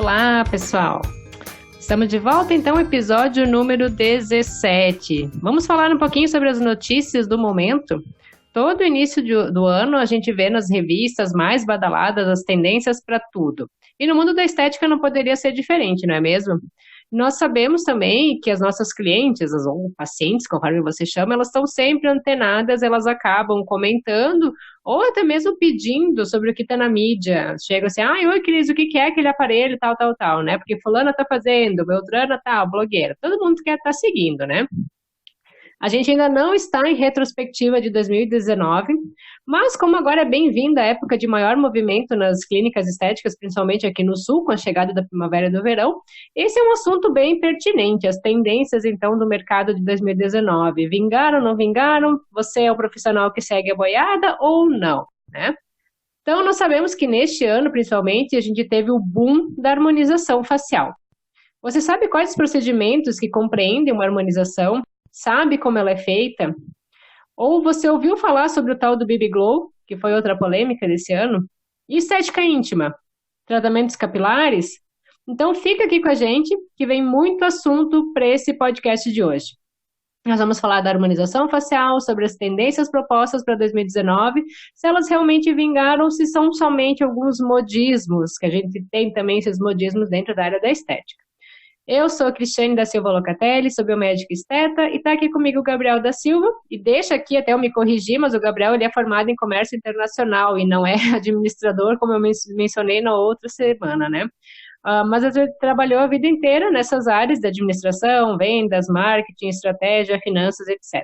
Olá, pessoal! Estamos de volta, então, episódio número 17. Vamos falar um pouquinho sobre as notícias do momento. Todo início do ano a gente vê nas revistas mais badaladas as tendências para tudo. E no mundo da estética não poderia ser diferente, não é mesmo? Nós sabemos também que as nossas clientes, ou pacientes, conforme você chama, elas estão sempre antenadas, elas acabam comentando ou até mesmo pedindo sobre o que está na mídia. Chegam assim, oi, Cris, o que é aquele aparelho, tal, né? Porque fulana está fazendo, beltrana tal, blogueira. Todo mundo quer estar seguindo, né? A gente ainda não está em retrospectiva de 2019, mas como agora é bem-vinda a época de maior movimento nas clínicas estéticas, principalmente aqui no Sul, com a chegada da primavera e do verão, esse é um assunto bem pertinente. As tendências, então, do mercado de 2019. Vingaram, não vingaram? Você é o profissional que segue a boiada ou não, né? Então, nós sabemos que neste ano, principalmente, a gente teve o boom da harmonização facial. Você sabe quais os procedimentos que compreendem uma harmonização? Sabe como ela é feita? Ou você ouviu falar sobre o tal do BB Glow, que foi outra polêmica desse ano? E estética íntima? Tratamentos capilares? Então fica aqui com a gente, que vem muito assunto para esse podcast de hoje. Nós vamos falar da harmonização facial, sobre as tendências propostas para 2019, se elas realmente vingaram ou se são somente alguns modismos, que a gente tem também esses modismos dentro da área da estética. Eu sou a Cristiane da Silva Locatelli, sou biomédica esteta, e está aqui comigo o Gabriel da Silva, e deixa aqui até eu me corrigir, mas o Gabriel ele é formado em comércio internacional e não é administrador, como eu mencionei na outra semana, né? Mas ele trabalhou a vida inteira nessas áreas de administração, vendas, marketing, estratégia, finanças, etc.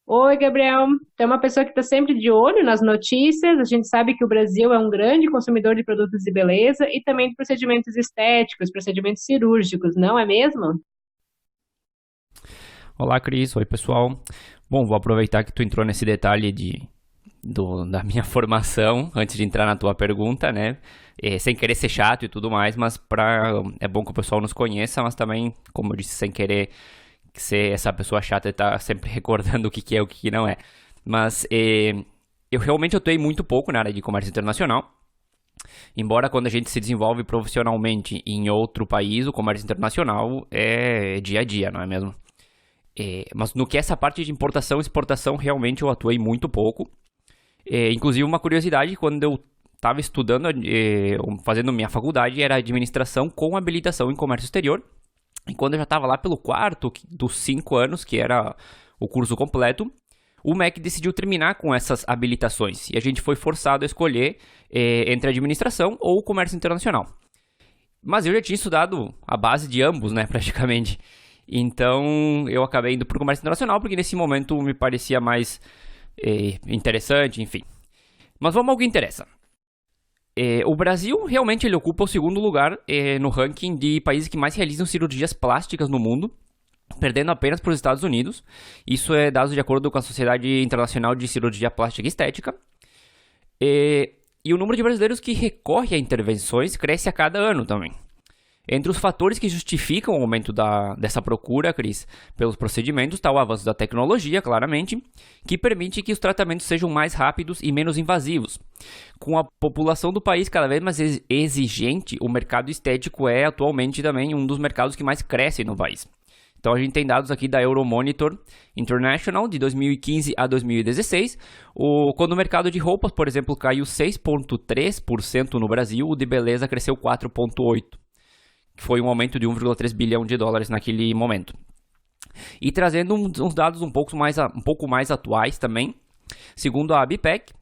Oi, Gabriel. Tu é uma pessoa que está sempre de olho nas notícias. A gente sabe que o Brasil é um grande consumidor de produtos de beleza e também de procedimentos estéticos, procedimentos cirúrgicos, não é mesmo? Olá, Cris. Oi, pessoal. Bom, vou aproveitar que tu entrou nesse detalhe da minha formação, antes de entrar na tua pergunta, né? Sem querer ser chato e tudo mais, mas é bom que o pessoal nos conheça, mas também, como eu disse, sem querer ser essa pessoa chata e tá sempre recordando o que é e o que não é. Mas eu realmente atuei muito pouco na área de comércio internacional. Embora quando a gente se desenvolve profissionalmente em outro país, o comércio internacional é dia a dia, não é mesmo? Mas no que é essa parte de importação e exportação, realmente eu atuei muito pouco. Inclusive, uma curiosidade, quando eu estava estudando, fazendo minha faculdade, era administração com habilitação em comércio exterior. E quando eu já estava lá pelo quarto dos 5 anos, que era o curso completo, o MEC decidiu terminar com essas habilitações. E a gente foi forçado a escolher entre administração ou comércio internacional. Mas eu já tinha estudado a base de ambos, né, praticamente. Então eu acabei indo para o comércio internacional, porque nesse momento me parecia mais interessante, enfim. Mas vamos ao que interessa. O Brasil realmente ele ocupa o segundo lugar no ranking de países que mais realizam cirurgias plásticas no mundo, perdendo apenas para os Estados Unidos. Isso é dado de acordo com a Sociedade Internacional de Cirurgia Plástica e Estética. E o número de brasileiros que recorre a intervenções cresce a cada ano também. Entre os fatores que justificam o aumento dessa procura, Cris, pelos procedimentos, está o avanço da tecnologia, claramente, que permite que os tratamentos sejam mais rápidos e menos invasivos. Com a população do país cada vez mais exigente, o mercado estético é atualmente também um dos mercados que mais cresce no país. Então a gente tem dados aqui da Euromonitor International de 2015 a 2016, quando o mercado de roupas, por exemplo, caiu 6,3% no Brasil, o de beleza cresceu 4,8%. Que foi um aumento de 1,3 bilhão de dólares naquele momento. E trazendo uns dados um pouco mais atuais também, segundo a ABPEC,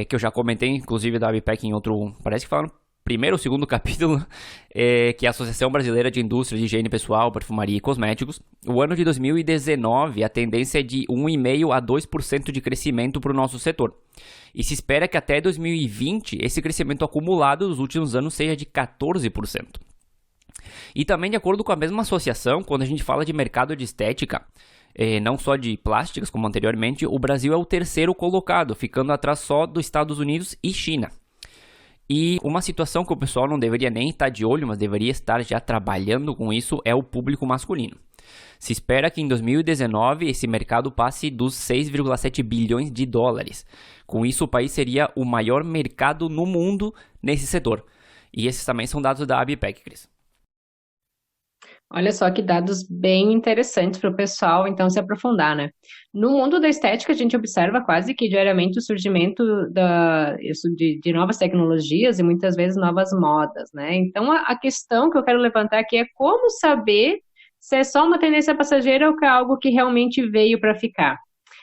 que eu já comentei, inclusive, da ABPEC em outro, parece que fala no primeiro ou segundo capítulo, que é a Associação Brasileira de Indústria de Higiene Pessoal, Perfumaria e Cosméticos. O ano de 2019, a tendência é de 1,5% a 2% de crescimento para o nosso setor. E se espera que até 2020, esse crescimento acumulado dos últimos anos seja de 14%. E também, de acordo com a mesma associação, quando a gente fala de mercado de estética, não só de plásticas, como anteriormente, o Brasil é o terceiro colocado, ficando atrás só dos Estados Unidos e China. E uma situação que o pessoal não deveria nem estar de olho, mas deveria estar já trabalhando com isso, é o público masculino. Se espera que em 2019 esse mercado passe dos 6,7 bilhões de dólares. Com isso, o país seria o maior mercado no mundo nesse setor. E esses também são dados da ABPEC, Cris. Olha só que dados bem interessantes para o pessoal, então, se aprofundar, né? No mundo da estética, a gente observa quase que diariamente o surgimento de novas tecnologias e muitas vezes novas modas, né? Então, a questão que eu quero levantar aqui é como saber se é só uma tendência passageira ou que é algo que realmente veio para ficar.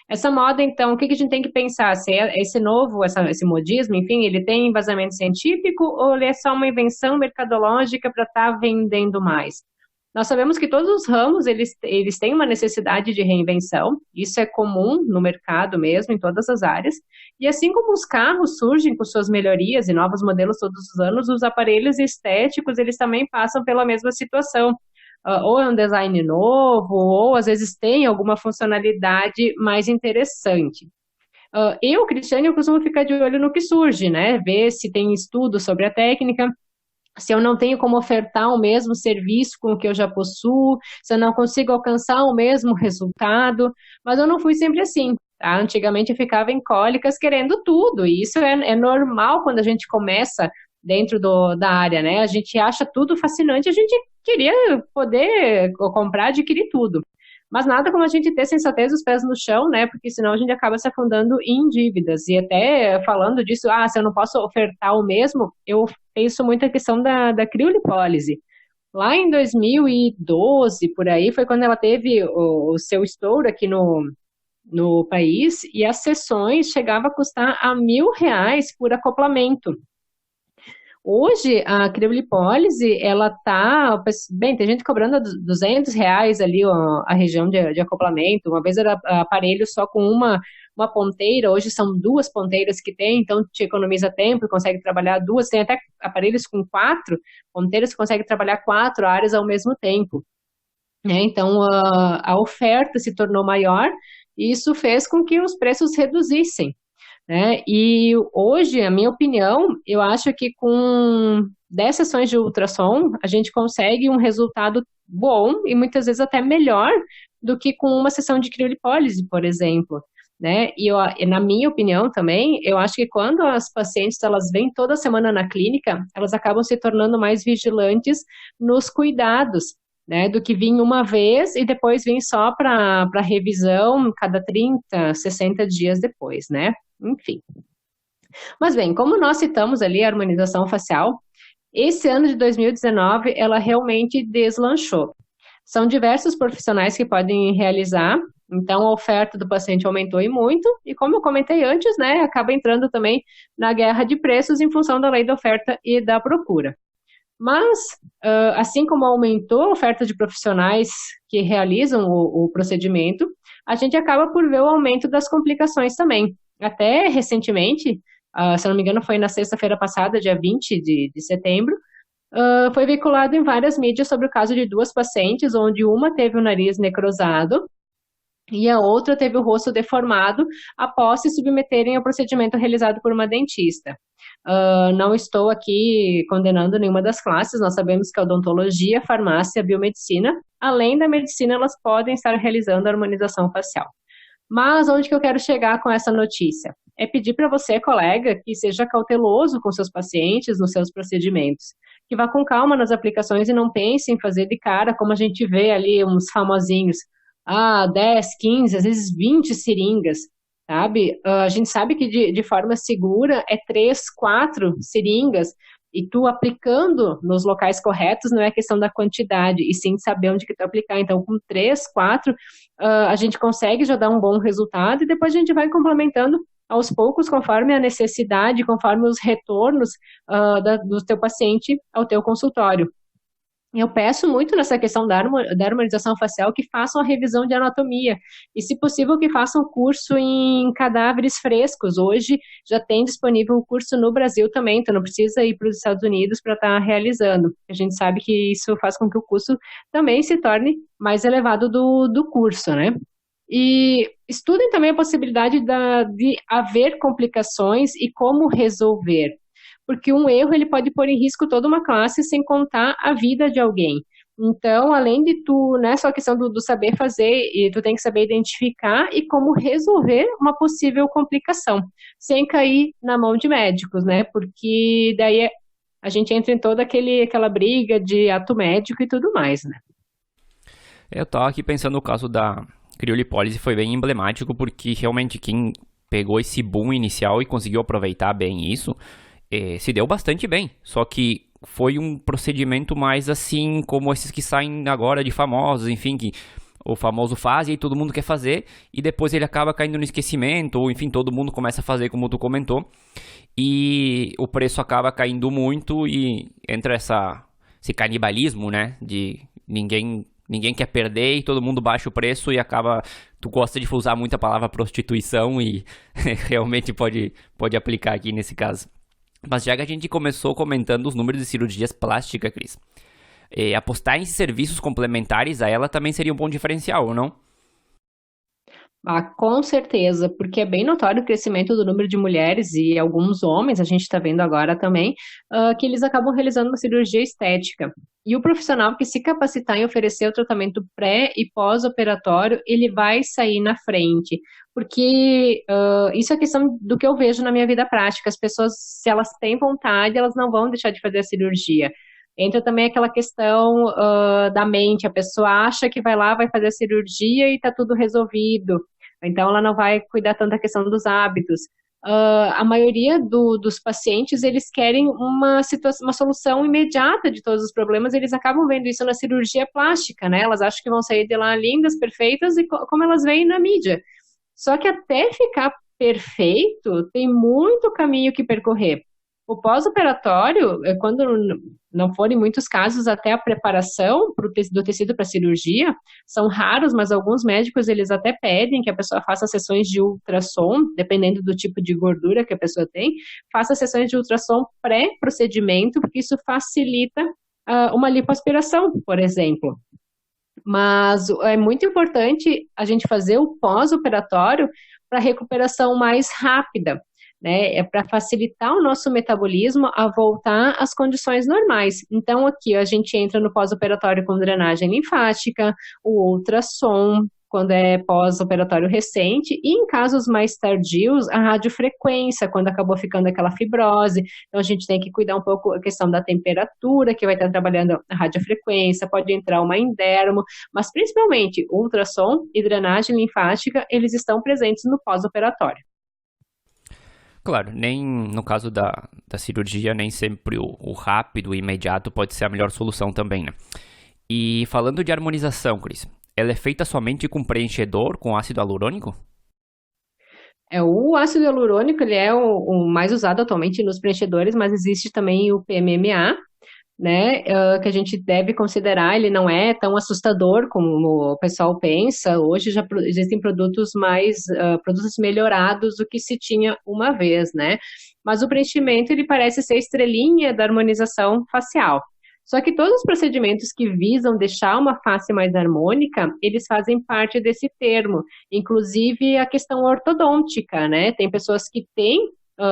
Essa moda, então, o que a gente tem que pensar? Se é esse novo, esse modismo, enfim, ele tem embasamento científico ou ele é só uma invenção mercadológica para estar vendendo mais? Nós sabemos que todos os ramos, eles têm uma necessidade de reinvenção, isso é comum no mercado mesmo, em todas as áreas, e assim como os carros surgem com suas melhorias e novos modelos todos os anos, os aparelhos estéticos, eles também passam pela mesma situação. Ou é um design novo, ou às vezes tem alguma funcionalidade mais interessante. Cristiane, eu costumo ficar de olho no que surge, né? Ver se tem estudo sobre a técnica, se eu não tenho como ofertar o mesmo serviço com o que eu já possuo, se eu não consigo alcançar o mesmo resultado, mas eu não fui sempre assim, tá? Antigamente eu ficava em cólicas querendo tudo, e isso é normal quando a gente começa dentro da área, né? A gente acha tudo fascinante, a gente queria poder comprar, adquirir tudo. Mas nada como a gente ter sensatez os pés no chão, né? Porque senão a gente acaba se afundando em dívidas. E até falando disso, se eu não posso ofertar o mesmo, eu penso muito a questão da criolipólise. Lá em 2012, por aí, foi quando ela teve o seu estouro aqui no país, e as sessões chegavam a custar R$ 1.000 por acoplamento. Hoje, a criolipólise, ela tá, bem, tem gente cobrando R$ 200 ali a região de acoplamento. Uma vez era aparelho só com uma ponteira, hoje são duas ponteiras que tem, então te economiza tempo e consegue trabalhar duas. Tem até aparelhos com 4 ponteiras que consegue trabalhar 4 áreas ao mesmo tempo, né? Então, a oferta se tornou maior e isso fez com que os preços reduzissem, né? E hoje, a minha opinião, eu acho que com 10 sessões de ultrassom, a gente consegue um resultado bom e muitas vezes até melhor do que com uma sessão de criolipólise, por exemplo, né? E na minha opinião também, eu acho que quando as pacientes elas vêm toda semana na clínica, elas acabam se tornando mais vigilantes nos cuidados, né, do que vir uma vez e depois vir só para revisão cada 30, 60 dias depois, né? Enfim. Mas bem, como nós citamos ali a harmonização facial, esse ano de 2019 ela realmente deslanchou. São diversos profissionais que podem realizar, então a oferta do paciente aumentou e muito, e como eu comentei antes, né, acaba entrando também na guerra de preços em função da lei da oferta e da procura. Mas, assim como aumentou a oferta de profissionais que realizam o procedimento, a gente acaba por ver o aumento das complicações também. Até recentemente, se não me engano, foi na sexta-feira passada, dia 20 de setembro, foi veiculado em várias mídias sobre o caso de duas pacientes, onde uma teve o nariz necrosado e a outra teve o rosto deformado após se submeterem ao procedimento realizado por uma dentista. Não estou aqui condenando nenhuma das classes, nós sabemos que a odontologia, a farmácia, a biomedicina, além da medicina, elas podem estar realizando a harmonização facial. Mas onde que eu quero chegar com essa notícia? É pedir para você, colega, que seja cauteloso com seus pacientes nos seus procedimentos, que vá com calma nas aplicações e não pense em fazer de cara, como a gente vê ali uns famosinhos, 10, 15, às vezes 20 seringas, sabe? A gente sabe que de forma segura é 3, 4 seringas, e tu aplicando nos locais corretos não é questão da quantidade, e sim saber onde que tu aplicar. Então, com 3, 4, a gente consegue já dar um bom resultado, e depois a gente vai complementando aos poucos, conforme a necessidade, conforme os retornos do teu paciente ao teu consultório. Eu peço muito nessa questão da harmonização facial que façam a revisão de anatomia e, se possível, que façam curso em cadáveres frescos. Hoje já tem disponível o curso no Brasil também, então não precisa ir para os Estados Unidos para estar realizando. A gente sabe que isso faz com que o custo também se torne mais elevado do curso, né? E estudem também a possibilidade de haver complicações e como resolver, porque um erro ele pode pôr em risco toda uma classe sem contar a vida de alguém. Então, além de tu, não é só a questão do saber fazer, e tu tem que saber identificar e como resolver uma possível complicação, sem cair na mão de médicos, né? Porque daí a gente entra em toda aquela briga de ato médico e tudo mais, né? Eu tava aqui pensando no caso da criolipólise, foi bem emblemático, porque realmente quem pegou esse boom inicial e conseguiu aproveitar bem isso, se deu bastante bem. Só que foi um procedimento mais assim, como esses que saem agora de famosos, enfim, que o famoso faz e aí todo mundo quer fazer, e depois ele acaba caindo no esquecimento, ou enfim, todo mundo começa a fazer como tu comentou, e o preço acaba caindo muito e entra esse canibalismo, né, de ninguém quer perder e todo mundo baixa o preço e acaba, tu gosta de usar muito a palavra prostituição e realmente pode aplicar aqui nesse caso. Mas já que a gente começou comentando os números de cirurgias plásticas, Cris, apostar em serviços complementares a ela também seria um bom diferencial, ou não? Ah, com certeza, porque é bem notório o crescimento do número de mulheres e alguns homens, a gente está vendo agora também, que eles acabam realizando uma cirurgia estética. E o profissional que se capacitar em oferecer o tratamento pré e pós-operatório, ele vai sair na frente. Porque isso é questão do que eu vejo na minha vida prática. As pessoas, se elas têm vontade, elas não vão deixar de fazer a cirurgia. Entra também aquela questão da mente, a pessoa acha que vai lá, vai fazer a cirurgia e está tudo resolvido. Então, ela não vai cuidar tanto da questão dos hábitos. A maioria dos pacientes, eles querem uma solução imediata de todos os problemas, eles acabam vendo isso na cirurgia plástica, né? Elas acham que vão sair de lá lindas, perfeitas, e como elas veem na mídia. Só que até ficar perfeito, tem muito caminho que percorrer. O pós-operatório, quando não for em muitos casos até a preparação do tecido para cirurgia, são raros, mas alguns médicos eles até pedem que a pessoa faça sessões de ultrassom, dependendo do tipo de gordura que a pessoa tem, faça sessões de ultrassom pré-procedimento, porque isso facilita uma lipoaspiração, por exemplo. Mas é muito importante a gente fazer o pós-operatório para recuperação mais rápida, né? É para facilitar o nosso metabolismo a voltar às condições normais. Então, aqui a gente entra no pós-operatório com drenagem linfática, o ultrassom, quando é pós-operatório recente, e em casos mais tardios, a radiofrequência, quando acabou ficando aquela fibrose. Então, a gente tem que cuidar um pouco a questão da temperatura, que vai estar trabalhando a radiofrequência, pode entrar uma endermo, mas principalmente ultrassom e drenagem linfática, eles estão presentes no pós-operatório. Claro, nem no caso da cirurgia, nem sempre o rápido e imediato pode ser a melhor solução também, né? E falando de harmonização, Cris, ela é feita somente com preenchedor com ácido hialurônico? O ácido hialurônico, ele é o mais usado atualmente nos preenchedores, mas existe também o PMMA, né, que a gente deve considerar, ele não é tão assustador como o pessoal pensa. Hoje já existem produtos produtos melhorados do que se tinha uma vez, né? Mas o preenchimento, ele parece ser a estrelinha da harmonização facial. Só que todos os procedimentos que visam deixar uma face mais harmônica, eles fazem parte desse termo, inclusive a questão ortodôntica, né? Tem pessoas que têm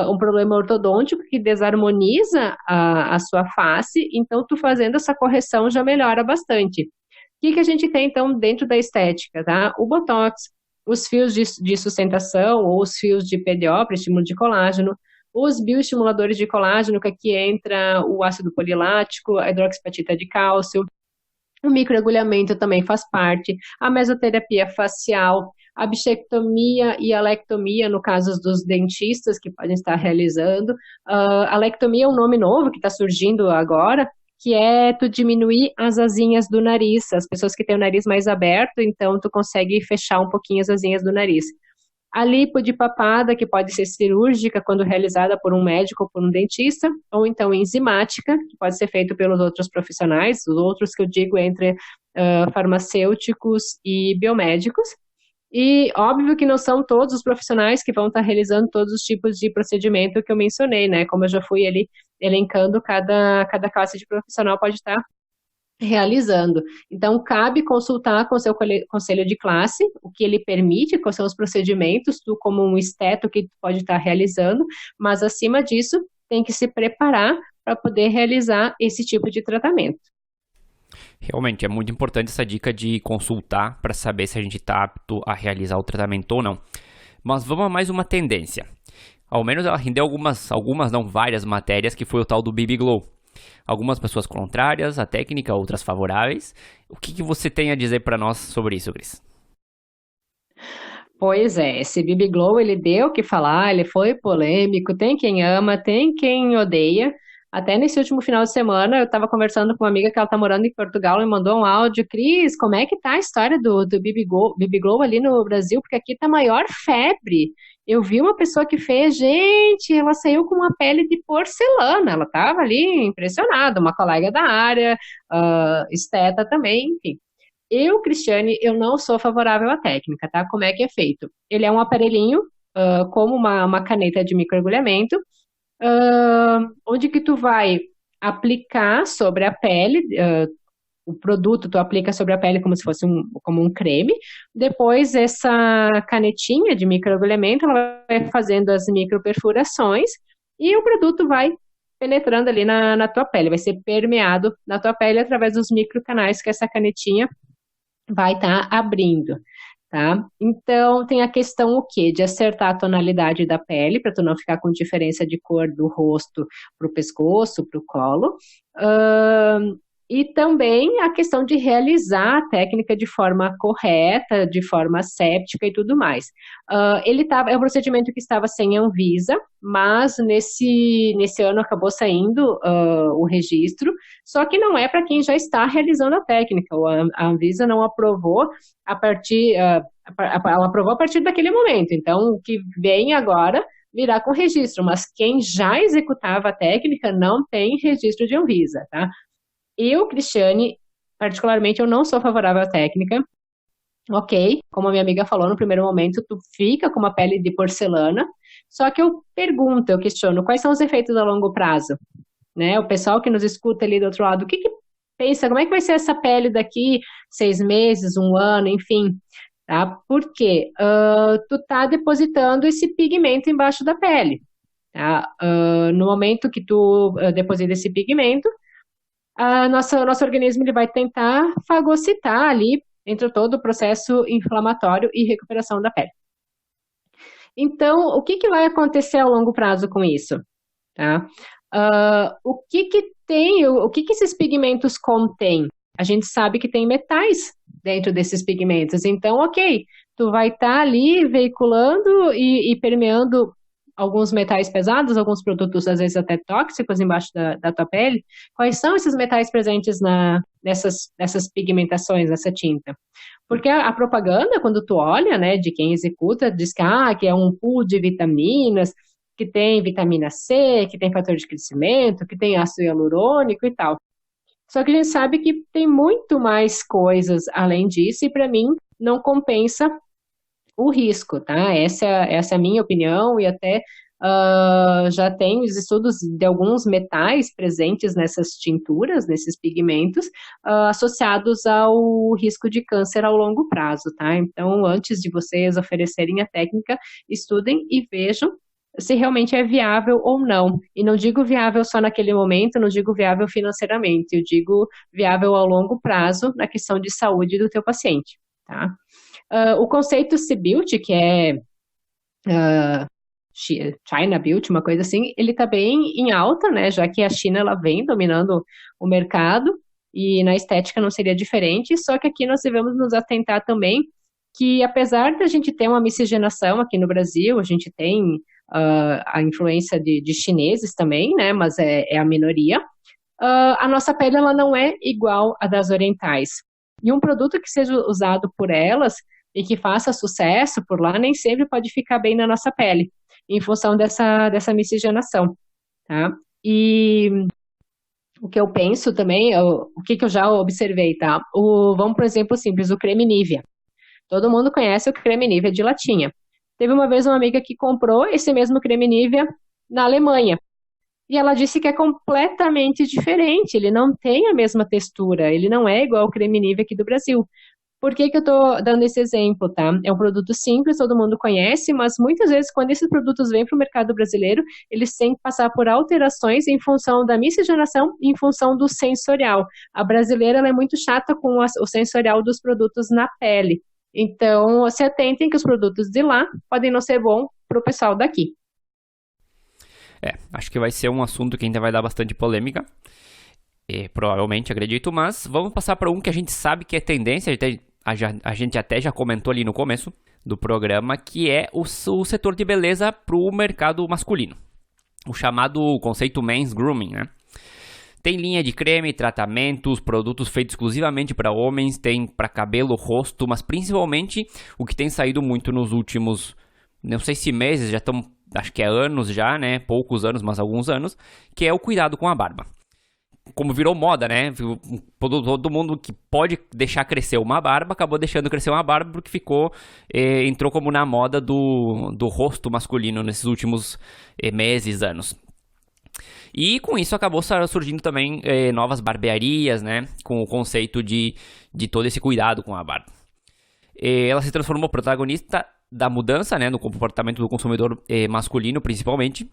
um problema ortodôntico que desarmoniza a sua face, então tu fazendo essa correção já melhora bastante. O que a gente tem então dentro da estética, tá? O Botox, os fios de sustentação ou os fios de PDO, para estímulo de colágeno, os bioestimuladores de colágeno, que aqui entra o ácido polilático, a hidroxipatita de cálcio, o microagulhamento também faz parte, a mesoterapia facial, a bichectomia e a lectomia, no caso dos dentistas que podem estar realizando. A lectomia é um nome novo que está surgindo agora, que é tu diminuir as asinhas do nariz. As pessoas que têm o nariz mais aberto, então tu consegue fechar um pouquinho as asinhas do nariz. A lipo de papada, que pode ser cirúrgica quando realizada por um médico ou por um dentista, ou então enzimática, que pode ser feito pelos outros profissionais, os outros que eu digo entre farmacêuticos e biomédicos. E óbvio que não são todos os profissionais que vão estar realizando todos os tipos de procedimento que eu mencionei, né? Como eu já fui ali elencando, cada classe de profissional pode estar realizando. Então, cabe consultar com o seu conselho de classe, o que ele permite, quais são os procedimentos, tu como um esteto que tu pode estar realizando, mas acima disso, tem que se preparar para poder realizar esse tipo de tratamento. Realmente, é muito importante essa dica de consultar para saber se a gente está apto a realizar o tratamento ou não. Mas vamos a mais uma tendência. Ao menos ela rendeu algumas não várias matérias, que foi o tal do BB Glow. algumas pessoas contrárias à técnica, outras favoráveis. O que você tem a dizer para nós sobre isso, Cris? Pois é, esse BB Glow, ele deu o que falar, ele foi polêmico, tem quem ama, tem quem odeia. Até nesse último final de semana, eu estava conversando com uma amiga que ela está morando em Portugal e me mandou um áudio, Cris, como é que tá a história do BB Glow ali no Brasil? Porque aqui tá maior febre. Eu vi uma pessoa que fez, gente, ela saiu com uma pele de porcelana, ela estava ali impressionada, uma colega da área, esteta também, enfim. Eu, Cristiane, eu não sou favorável à técnica, tá? Como é que é feito? Ele é um aparelhinho, como uma caneta de microagulhamento, onde que tu vai aplicar sobre a pele, o produto tu aplica sobre a pele como se fosse como um creme. Depois, essa canetinha de microagulhamento, ela vai fazendo as microperfurações e o produto vai penetrando ali na tua pele, vai ser permeado na tua pele através dos microcanais que essa canetinha vai estar abrindo, tá? Então, tem a questão o quê? De acertar a tonalidade da pele, para tu não ficar com diferença de cor do rosto para o pescoço, para o colo. E também a questão de realizar a técnica de forma correta, de forma séptica e tudo mais. É um procedimento que estava sem Anvisa, mas nesse ano acabou saindo o registro, só que não é para quem já está realizando a técnica. A Anvisa não aprovou a partir, ela aprovou a partir daquele momento. Então, o que vem agora virá com registro, mas quem já executava a técnica não tem registro de Anvisa, tá? Eu, Cristiane, particularmente, eu não sou favorável à técnica. Ok, como a minha amiga falou no primeiro momento, tu fica com uma pele de porcelana, só que eu pergunto, eu questiono, quais são os efeitos a longo prazo? Né? O pessoal que nos escuta ali do outro lado, o que pensa, como é que vai ser essa pele daqui 6 meses, um ano, enfim, tá? Por quê? Tu tá depositando esse pigmento embaixo da pele, tá? No momento que tu deposita esse pigmento, nosso organismo ele vai tentar fagocitar ali dentro todo o processo inflamatório e recuperação da pele. Então, o que vai acontecer ao longo prazo com isso? Tá? O que esses pigmentos contêm? A gente sabe que tem metais dentro desses pigmentos. Então, ok, tu vai estar ali veiculando e permeando alguns metais pesados, alguns produtos às vezes até tóxicos embaixo da tua pele. Quais são esses metais presentes nessas pigmentações, nessa tinta? Porque a propaganda, quando tu olha, né, de quem executa, diz que é um pool de vitaminas, que tem vitamina C, que tem fator de crescimento, que tem ácido hialurônico e tal. Só que a gente sabe que tem muito mais coisas além disso e para mim não compensa o risco, tá? Essa é a minha opinião e até já tem os estudos de alguns metais presentes nessas tinturas, nesses pigmentos, associados ao risco de câncer ao longo prazo, tá? Então, antes de vocês oferecerem a técnica, estudem e vejam se realmente é viável ou não. E não digo viável só naquele momento, não digo viável financeiramente, eu digo viável ao longo prazo na questão de saúde do teu paciente, tá? O conceito C-Beauty, que é China Beauty, uma coisa assim, ele está bem em alta, né? Já que a China ela vem dominando o mercado e na estética não seria diferente, só que aqui nós devemos nos atentar também que apesar da gente ter uma miscigenação aqui no Brasil, a gente tem a influência de chineses também, né? Mas é a minoria. A nossa pele ela não é igual à das orientais. E um produto que seja usado por elas e que faça sucesso por lá, nem sempre pode ficar bem na nossa pele, em função dessa miscigenação, tá? E o que eu penso também, o que eu já observei, tá? Vamos por exemplo simples, o creme Nivea. Todo mundo conhece o creme Nivea de latinha. Teve uma vez uma amiga que comprou esse mesmo creme Nivea na Alemanha. E ela disse que é completamente diferente, ele não tem a mesma textura, ele não é igual ao creme Nivea aqui do Brasil. Por que eu tô dando esse exemplo, tá? É um produto simples, todo mundo conhece, mas muitas vezes quando esses produtos vêm para o mercado brasileiro, eles têm que passar por alterações em função da miscigenação e em função do sensorial. A brasileira ela é muito chata com o sensorial dos produtos na pele. Então, se atentem que os produtos de lá podem não ser bons para o pessoal daqui. Acho que vai ser um assunto que ainda vai dar bastante polêmica. provavelmente, acredito, mas vamos passar para um que a gente sabe que é tendência, a gente até já comentou ali no começo do programa, que é o setor de beleza para o mercado masculino. O chamado conceito men's grooming, né? Tem linha de creme, tratamentos, produtos feitos exclusivamente para homens, tem para cabelo, rosto, mas principalmente o que tem saído muito nos últimos, não sei se meses, já estão, acho que é anos já, né? Poucos anos, mas alguns anos, que é o cuidado com a barba. Como virou moda, né? Todo mundo que pode deixar crescer uma barba, acabou deixando crescer uma barba porque entrou como na moda do rosto masculino nesses últimos meses, anos. E com isso acabou surgindo também novas barbearias, né? Com o conceito de todo esse cuidado com a barba. Ela se transformou protagonista da mudança, né? No comportamento do consumidor masculino, principalmente.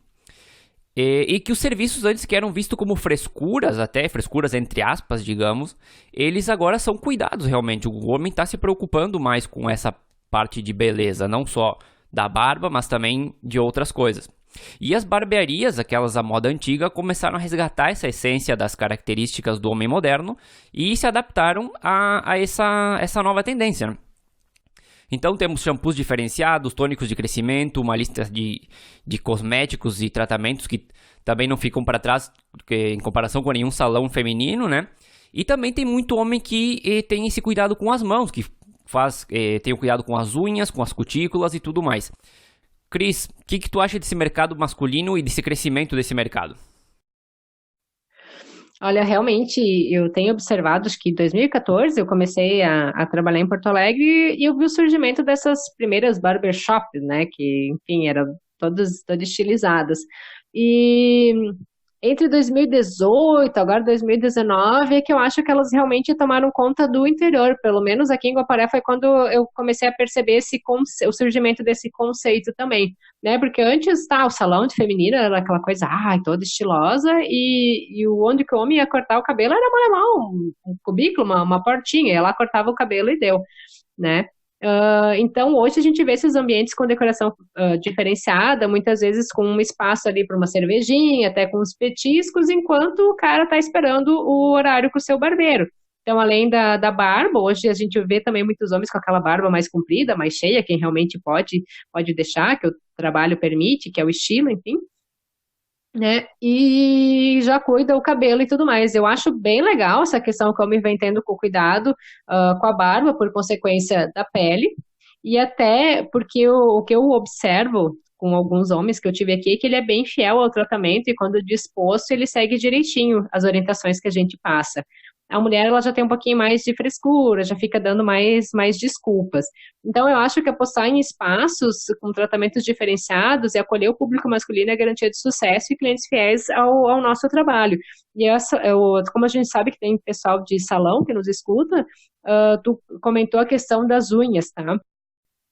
E que os serviços antes que eram vistos como frescuras, até frescuras entre aspas, digamos, eles agora são cuidados realmente. O homem está se preocupando mais com essa parte de beleza, não só da barba, mas também de outras coisas. E as barbearias, aquelas da moda antiga, começaram a resgatar essa essência das características do homem moderno e se adaptaram a essa nova tendência, né? Então temos shampoos diferenciados, tônicos de crescimento, uma lista de cosméticos e tratamentos que também não ficam para trás em comparação com nenhum salão feminino, né? E também tem muito homem que tem esse cuidado com as mãos, que tem o cuidado com as unhas, com as cutículas e tudo mais. Cris, o que tu acha desse mercado masculino e desse crescimento desse mercado? Olha, realmente, eu tenho observado, acho que em 2014 eu comecei a trabalhar em Porto Alegre e eu vi o surgimento dessas primeiras barbershops, né, que, enfim, eram todas estilizadas. E entre 2018, agora 2019, é que eu acho que elas realmente tomaram conta do interior, pelo menos aqui em Guaporé foi quando eu comecei a perceber o surgimento desse conceito também, né, porque antes, o salão de feminino era aquela coisa, toda estilosa, e onde que o homem ia cortar o cabelo era um cubículo, uma portinha, ia lá, cortava o cabelo e deu, né. Então, hoje a gente vê esses ambientes com decoração diferenciada, muitas vezes com um espaço ali para uma cervejinha, até com uns petiscos, enquanto o cara está esperando o horário com o seu barbeiro. Então, além da barba, hoje a gente vê também muitos homens com aquela barba mais comprida, mais cheia, quem realmente pode deixar, que o trabalho permite, que é o estilo, enfim, né? E já cuida o cabelo e tudo mais. Eu acho bem legal essa questão que eu me vem tendo com cuidado com a barba, por consequência da pele, e até porque o que eu observo com alguns homens que eu tive aqui é que ele é bem fiel ao tratamento e quando disposto ele segue direitinho as orientações que a gente passa. A mulher ela já tem um pouquinho mais de frescura, já fica dando mais desculpas. Então, eu acho que apostar em espaços com tratamentos diferenciados e acolher o público masculino é garantia de sucesso e clientes fiéis ao nosso trabalho. E como a gente sabe que tem pessoal de salão que nos escuta, tu comentou a questão das unhas, tá?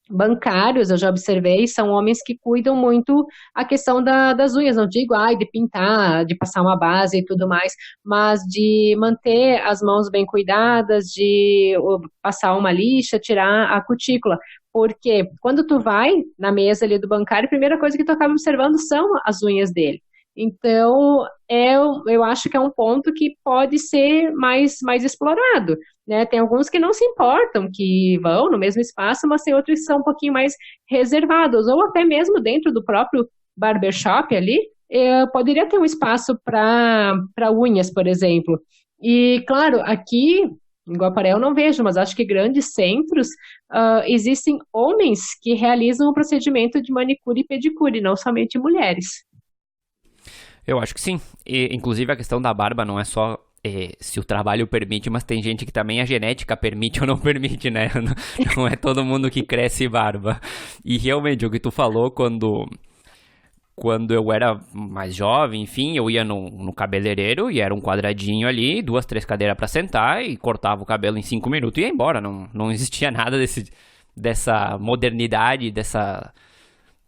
Bancários, eu já observei, são homens que cuidam muito a questão das unhas, não digo, de pintar, de passar uma base e tudo mais, mas de manter as mãos bem cuidadas, de passar uma lixa, tirar a cutícula, porque quando tu vai na mesa ali do bancário, a primeira coisa que tu acaba observando são as unhas dele. Então, eu acho que é um ponto que pode ser mais explorado, né? Tem alguns que não se importam, que vão no mesmo espaço, mas tem outros que são um pouquinho mais reservados, ou até mesmo dentro do próprio barbershop ali, poderia ter um espaço para unhas, por exemplo. E, claro, aqui em Guaporé eu não vejo, mas acho que grandes centros existem homens que realizam o procedimento de manicure e pedicure, não somente mulheres. Eu acho que sim. Inclusive a questão da barba não é só se o trabalho permite, mas tem gente que também a genética permite ou não permite, né? Não é todo mundo que cresce barba. E realmente, o que tu falou quando eu era mais jovem, enfim, eu ia no cabeleireiro e era um quadradinho ali, 2, 3 cadeiras pra sentar e cortava o cabelo em 5 minutos e ia embora. Não existia nada dessa modernidade,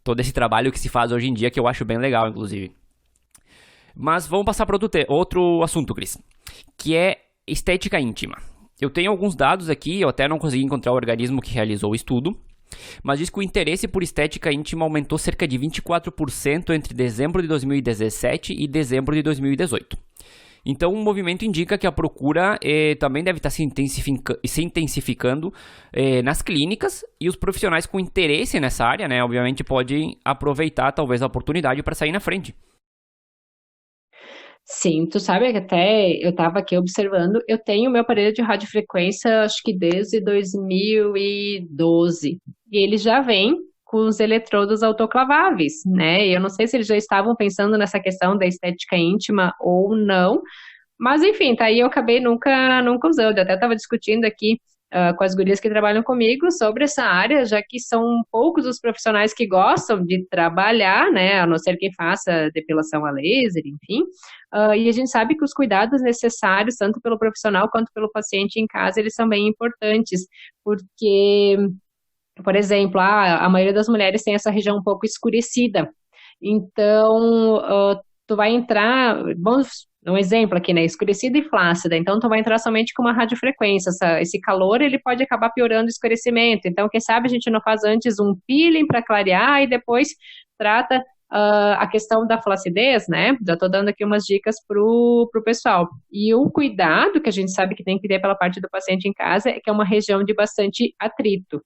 todo esse trabalho que se faz hoje em dia, que eu acho bem legal, inclusive. Mas vamos passar para outro assunto, Cris, que é estética íntima. Eu tenho alguns dados aqui, eu até não consegui encontrar o organismo que realizou o estudo, mas diz que o interesse por estética íntima aumentou cerca de 24% entre dezembro de 2017 e dezembro de 2018. Então, o movimento indica que a procura também deve estar se intensificando nas clínicas, e os profissionais com interesse nessa área, né, obviamente podem aproveitar talvez a oportunidade para sair na frente. Sim, tu sabe que até eu estava aqui observando, eu tenho meu aparelho de radiofrequência, acho que desde 2012, e ele já vem com os eletrodos autoclaváveis, né? Eu não sei se eles já estavam pensando nessa questão da estética íntima ou não, mas enfim, tá aí, eu acabei nunca usando. Eu até estava discutindo aqui com as gurias que trabalham comigo sobre essa área, já que são poucos os profissionais que gostam de trabalhar, né, a não ser quem faça depilação a laser, enfim. E a gente sabe que os cuidados necessários, tanto pelo profissional quanto pelo paciente em casa, eles são bem importantes, porque, por exemplo, a maioria das mulheres tem essa região um pouco escurecida. Então, tu vai entrar, vamos, um exemplo aqui, né, escurecida e flácida, então tu vai entrar somente com uma radiofrequência, esse calor, ele pode acabar piorando o escurecimento, então quem sabe a gente não faz antes um peeling para clarear e depois trata a questão da flacidez, né, já tô dando aqui umas dicas pro pessoal. E o cuidado que a gente sabe que tem que ter pela parte do paciente em casa é que é uma região de bastante atrito.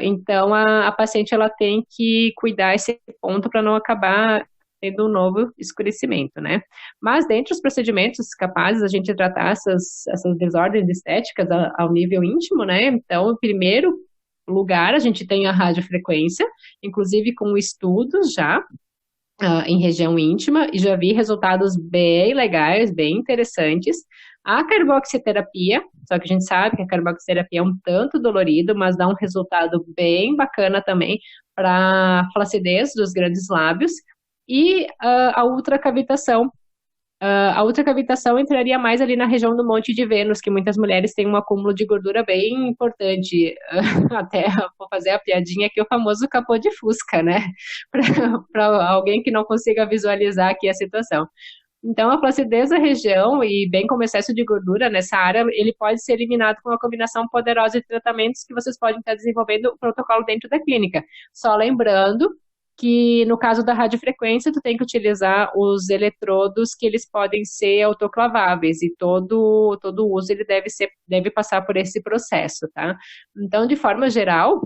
Então, a paciente ela tem que cuidar esse ponto para não acabar tendo um novo escurecimento, né? Mas, dentre os procedimentos capazes a gente tratar essas desordens estéticas ao nível íntimo, né? Então, em primeiro lugar, a gente tem a radiofrequência, inclusive com estudos já, em região íntima, e já vi resultados bem legais, bem interessantes. A carboxiterapia, só que a gente sabe que a carboxiterapia é um tanto dolorido, mas dá um resultado bem bacana também para a flacidez dos grandes lábios. E a ultracavitação. A ultracavitação entraria mais ali na região do Monte de Vênus, que muitas mulheres têm um acúmulo de gordura bem importante. Até vou fazer a piadinha aqui, o famoso capô de fusca, né? Para alguém que não consiga visualizar aqui a situação. Então, a flacidez da região e bem como excesso de gordura nessa área, ele pode ser eliminado com uma combinação poderosa de tratamentos que vocês podem estar desenvolvendo o protocolo dentro da clínica. Só lembrando que no caso da radiofrequência, tu tem que utilizar os eletrodos que eles podem ser autoclaváveis e todo uso ele deve passar por esse processo, tá? Então, de forma geral,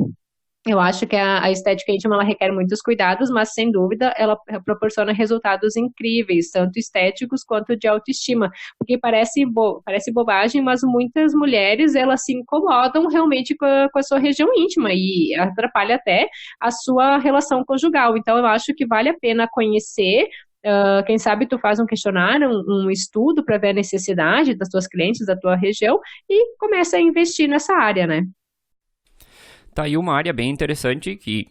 eu acho que a estética íntima ela requer muitos cuidados, mas sem dúvida ela proporciona resultados incríveis, tanto estéticos quanto de autoestima, porque parece bobagem, mas muitas mulheres elas se incomodam realmente com a sua região íntima e atrapalha até a sua relação conjugal. Então eu acho que vale a pena conhecer. Quem sabe tu faz um questionário, um estudo para ver a necessidade das tuas clientes, da tua região e começa a investir nessa área, né? Tá aí uma área bem interessante que,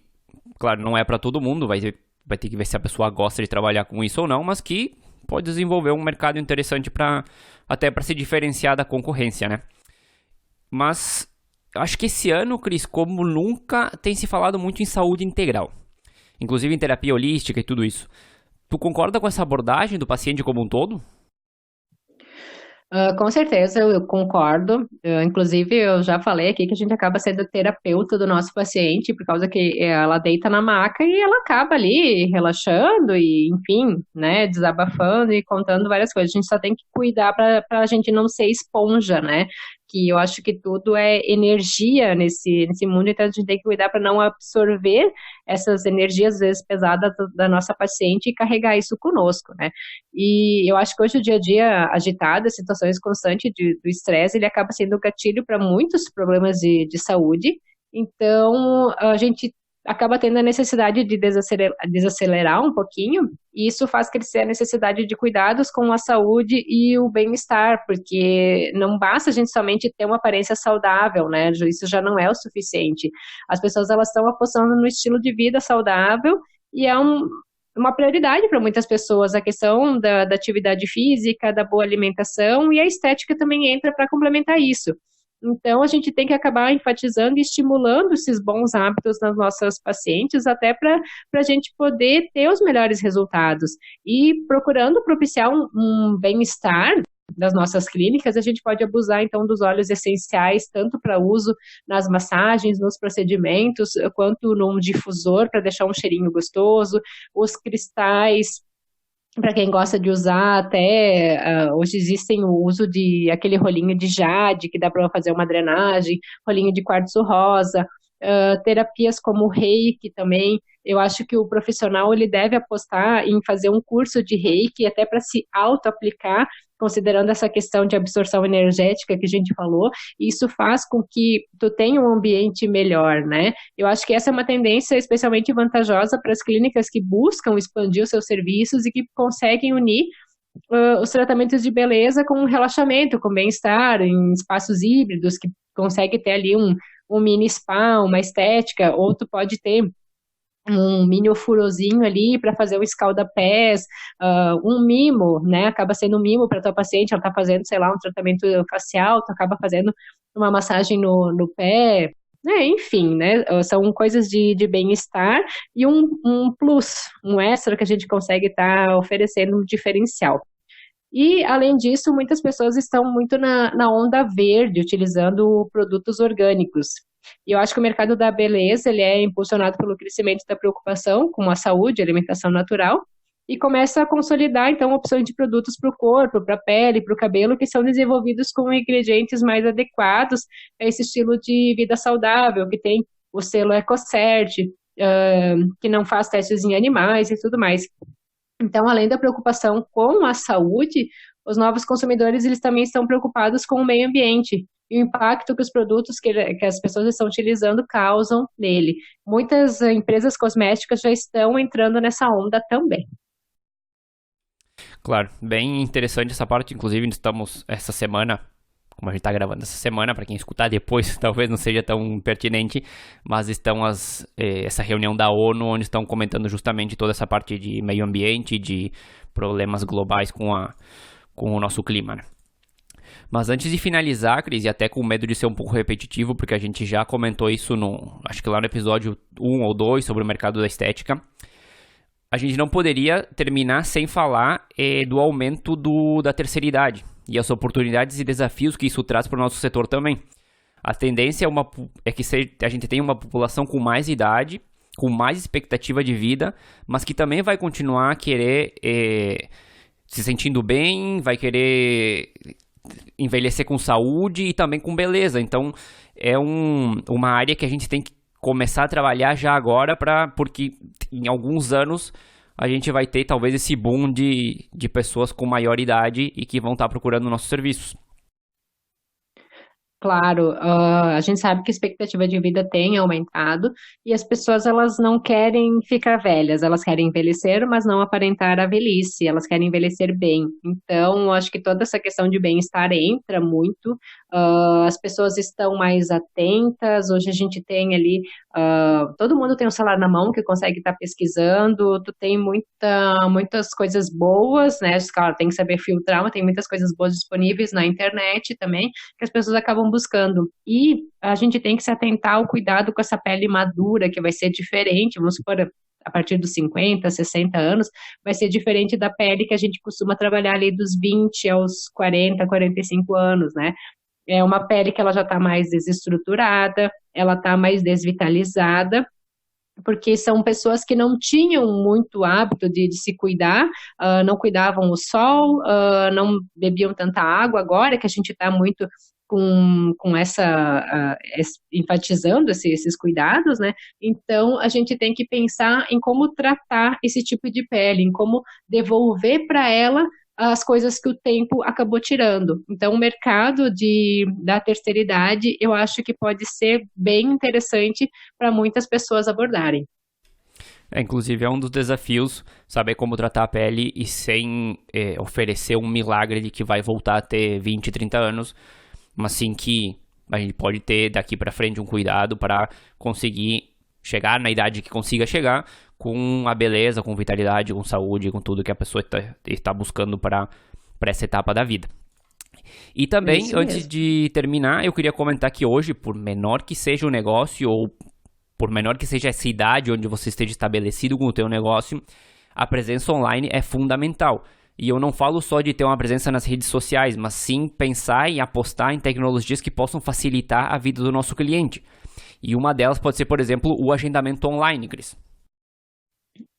claro, não é para todo mundo, vai ter que ver se a pessoa gosta de trabalhar com isso ou não, mas que pode desenvolver um mercado interessante até para se diferenciar da concorrência, né? Mas eu acho que esse ano, Cris, como nunca, tem se falado muito em saúde integral, inclusive em terapia holística e tudo isso. Tu concorda com essa abordagem do paciente como um todo? Com certeza, eu concordo. Inclusive, eu já falei aqui que a gente acaba sendo terapeuta do nosso paciente, por causa que ela deita na maca e ela acaba ali relaxando e, enfim, né, desabafando e contando várias coisas. A gente só tem que cuidar para a gente não ser esponja, né? Que eu acho que tudo é energia nesse mundo, então a gente tem que cuidar para não absorver essas energias, às vezes, pesadas da nossa paciente e carregar isso conosco, né? E eu acho que hoje o dia a dia agitado, as situações constantes do estresse, ele acaba sendo um gatilho para muitos problemas de saúde. Então, a gente acaba tendo a necessidade de desacelerar um pouquinho, e isso faz crescer a necessidade de cuidados com a saúde e o bem-estar, porque não basta a gente somente ter uma aparência saudável, né? Isso já não é o suficiente. As pessoas elas estão apostando no estilo de vida saudável e é uma prioridade para muitas pessoas a questão da atividade física, da boa alimentação, e a estética também entra para complementar isso. Então, a gente tem que acabar enfatizando e estimulando esses bons hábitos nas nossas pacientes, até para a gente poder ter os melhores resultados. E procurando propiciar um bem-estar das nossas clínicas, a gente pode abusar, então, dos óleos essenciais, tanto para uso nas massagens, nos procedimentos, quanto num difusor para deixar um cheirinho gostoso, os cristais para quem gosta de usar, até hoje existem o uso de aquele rolinho de jade, que dá para fazer uma drenagem, rolinho de quartzo rosa, terapias como o reiki também. Eu acho que o profissional ele deve apostar em fazer um curso de reiki, até para se auto-aplicar, considerando essa questão de absorção energética que a gente falou. Isso faz com que tu tenha um ambiente melhor, né? Eu acho que essa é uma tendência especialmente vantajosa para as clínicas que buscam expandir os seus serviços e que conseguem unir os tratamentos de beleza com relaxamento, com bem-estar, em espaços híbridos, que consegue ter ali um mini spa, uma estética, ou tu pode ter um mini furozinho ali para fazer um escalda-pés, um mimo, né? Acaba sendo um mimo para tua paciente, ela tá fazendo, sei lá, um tratamento facial, tu acaba fazendo uma massagem no pé, né? Enfim, né? São coisas de bem-estar e um plus, um extra que a gente consegue estar oferecendo um diferencial. E, além disso, muitas pessoas estão muito na onda verde, utilizando produtos orgânicos. E eu acho que o mercado da beleza ele é impulsionado pelo crescimento da preocupação com a saúde, alimentação natural, e começa a consolidar, então, opções de produtos para o corpo, para a pele, para o cabelo, que são desenvolvidos com ingredientes mais adequados a esse estilo de vida saudável, que tem o selo EcoCert, que não faz testes em animais e tudo mais. Então, além da preocupação com a saúde, os novos consumidores eles também estão preocupados com o meio ambiente e o impacto que os produtos que as pessoas estão utilizando causam nele. Muitas empresas cosméticas já estão entrando nessa onda também. Claro, bem interessante essa parte. Inclusive, estamos essa semana, como a gente está gravando essa semana, para quem escutar depois, talvez não seja tão pertinente, mas estão essa reunião da ONU, onde estão comentando justamente toda essa parte de meio ambiente, de problemas globais com o nosso clima, né? Mas antes de finalizar, Cris, e até com medo de ser um pouco repetitivo, porque a gente já comentou isso acho que lá no episódio 1 ou 2 sobre o mercado da estética, a gente não poderia terminar sem falar do aumento da terceira idade e as oportunidades e desafios que isso traz para o nosso setor também. A tendência é que a gente tenha uma população com mais idade, com mais expectativa de vida, mas que também vai continuar a querer se sentindo bem, vai querer envelhecer com saúde e também com beleza. Então, é uma área que a gente tem que começar a trabalhar já agora, porque em alguns anos a gente vai ter talvez esse boom de pessoas com maior idade e que vão estar procurando nossos serviços. Claro, a gente sabe que a expectativa de vida tem aumentado e as pessoas elas não querem ficar velhas, elas querem envelhecer, mas não aparentar a velhice, elas querem envelhecer bem. Então, acho que toda essa questão de bem-estar entra muito, as pessoas estão mais atentas, hoje a gente tem ali, todo mundo tem um celular na mão que consegue estar pesquisando, tu tem muitas coisas boas, né? Claro, tem que saber filtrar, mas tem muitas coisas boas disponíveis na internet também, que as pessoas acabam buscando. E a gente tem que se atentar ao cuidado com essa pele madura, que vai ser diferente, vamos supor, a partir dos 50, 60 anos, vai ser diferente da pele que a gente costuma trabalhar ali dos 20 aos 40, 45 anos, né? É uma pele que ela já está mais desestruturada, ela está mais desvitalizada, porque são pessoas que não tinham muito hábito de se cuidar, não cuidavam o sol, não bebiam tanta água. Agora que a gente está muito com enfatizando esses cuidados, né? Então a gente tem que pensar em como tratar esse tipo de pele, em como devolver para ela as coisas que o tempo acabou tirando. Então, o mercado da terceira idade, eu acho que pode ser bem interessante para muitas pessoas abordarem. Inclusive, é um dos desafios saber como tratar a pele e sem oferecer um milagre de que vai voltar a ter 20, 30 anos, mas sim que a gente pode ter daqui para frente um cuidado para conseguir chegar na idade que consiga chegar com a beleza, com vitalidade, com saúde, com tudo que a pessoa está buscando para essa etapa da vida. E também, antes de terminar, eu queria comentar que hoje, por menor que seja o negócio ou por menor que seja essa idade onde você esteja estabelecido com o teu negócio, a presença online é fundamental. E eu não falo só de ter uma presença nas redes sociais, mas sim pensar e apostar em tecnologias que possam facilitar a vida do nosso cliente. E uma delas pode ser, por exemplo, o agendamento online, Cris.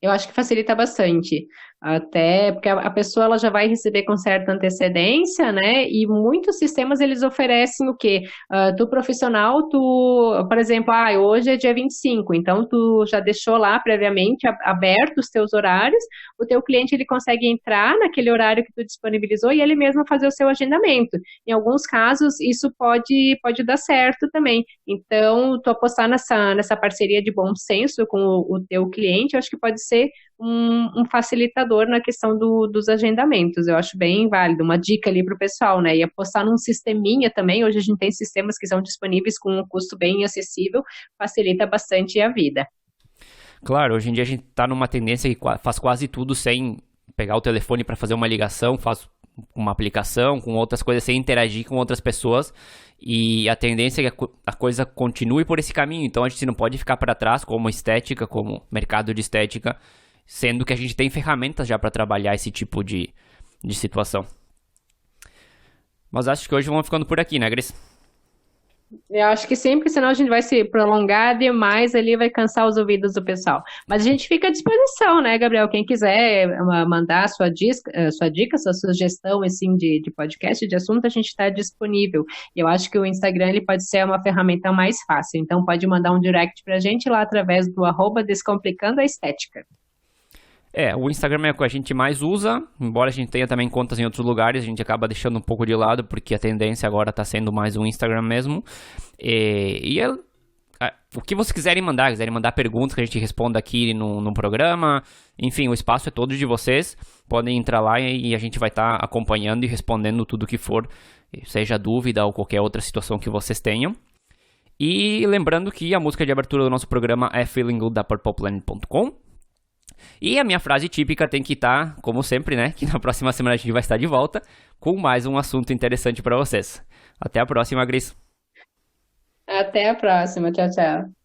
Eu acho que facilita bastante, até porque a pessoa ela já vai receber com certa antecedência, né? E muitos sistemas eles oferecem o quê? Tu profissional, tu, por exemplo, hoje é dia 25, então tu já deixou lá previamente aberto os teus horários, o teu cliente ele consegue entrar naquele horário que tu disponibilizou e ele mesmo fazer o seu agendamento. Em alguns casos, isso pode dar certo também. Então, tu apostar nessa parceria de bom senso com o teu cliente, eu acho que pode ser um facilitador na questão dos agendamentos. Eu acho bem válido, uma dica ali para o pessoal, né? E apostar num sisteminha também. Hoje a gente tem sistemas que são disponíveis com um custo bem acessível, facilita bastante a vida. Claro, hoje em dia a gente tá numa tendência que faz quase tudo sem pegar o telefone para fazer uma ligação, faz uma aplicação, com outras coisas, sem interagir com outras pessoas. E a tendência é que a coisa continue por esse caminho. Então a gente não pode ficar para trás como estética, como mercado de estética, sendo que a gente tem ferramentas já para trabalhar esse tipo de situação. Mas acho que hoje vamos ficando por aqui, né, Grace? Eu acho que sim, porque senão a gente vai se prolongar demais ali, vai cansar os ouvidos do pessoal. Mas a gente fica à disposição, né, Gabriel? Quem quiser mandar sua sugestão assim, de podcast, de assunto, a gente está disponível. Eu acho que o Instagram ele pode ser uma ferramenta mais fácil. Então pode mandar um direct para a gente lá através do @Descomplicando a Estética. O Instagram é o que a gente mais usa, embora a gente tenha também contas em outros lugares, a gente acaba deixando um pouco de lado, porque a tendência agora está sendo mais um Instagram mesmo. O que vocês quiserem mandar perguntas que a gente responda aqui no programa, enfim, o espaço é todo de vocês, podem entrar lá e a gente vai estar acompanhando e respondendo tudo que for, seja dúvida ou qualquer outra situação que vocês tenham. E lembrando que a música de abertura do nosso programa é Feeling Good da purpleplanet.com. E a minha frase típica tem que estar, como sempre, né? Que na próxima semana a gente vai estar de volta com mais um assunto interessante para vocês. Até a próxima, Gris. Até a próxima. Tchau, tchau.